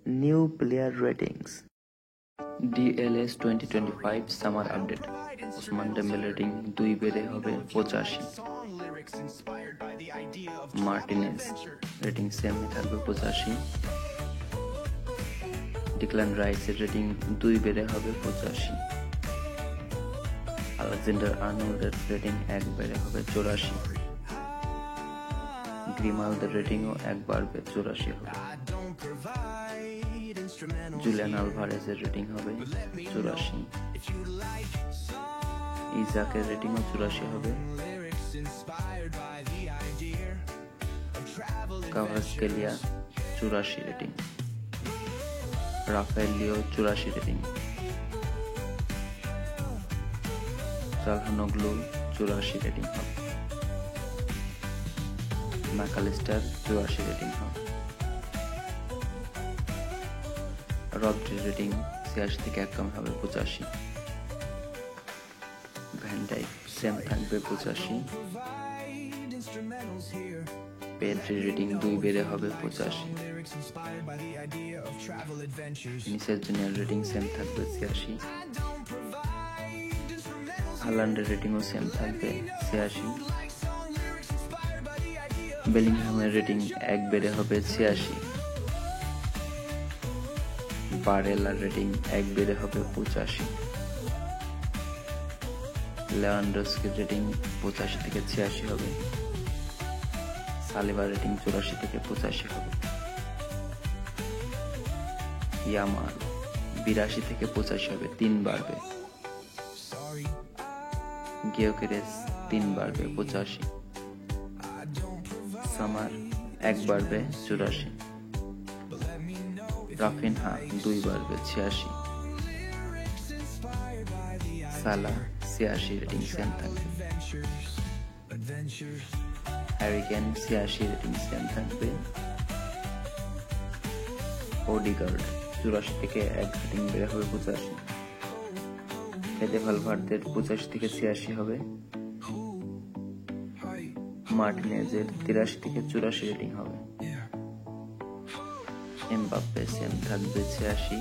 New player ratings. DLS 2025 summer update. Osman Dembélé rating 2 বেড়ে হবে 85। Martinez rating same থাকবে 85। ডিক্লান রাইসের রেটিং 2 বেড়ে হবে 85। আলেকজান্ডার আর্নল্ডের রেটিং 1 বেড়ে হবে 84। গ্রিমালদের রেটিংও 1 বাড়বে 84 হবে। জুলিয়ান আলভারেজের রেটিং হবে 84। ইজাকের রেটিংও 84 হবে। Kvaratskhelia 84 rating. Rafael Leao 84 rating. Calhanoglu 84 rating হবে। ম্যাকালিস্টার 84 রেটিং হবে। রডরির রেটিং 86 থেকে 1 কম হবে 85। ভ্যান ডাইক সেম থাকবে 85। পেদ্রির রেটিং 2 বেড়ে হবে 85। ভিনিসিয়াস জুনিয়র রেটিং সেম থাকবে 86। হালান্ডের রেটিংও সেম থাকবে 86। বেলিংহামের রেটিং 1 বেড়ে হবে 86। বারেলার রেটিং 1 বেড়ে হবে 85। লেভানডস্কির রেটিং 85 থেকে 86 হবে। সালিবার রেটিং 84 থেকে 85 হবে। ইয়ামাল 82 থেকে 85 হবে, 3 বাড়বে। গিয়োকেরেস 3 বাড়বে 85। সামার 1 বাড়বে 84। রাফিনহা 2 বাড়বে 86। সালা 86 রেটিং সেম থাকবে। হ্যারি কেন 86 রেটিং সেম থাকবে। ওডিগার্ড 84 থেকে 1 রেটিং বেড়ে হবে 85। ফেদে ভালভার্দের 85 থেকে 86 হবে। মার্টিনেজের 83 থেকে 84 রেটিং হবে। এমবাপ্পে সেম থাকবে 86।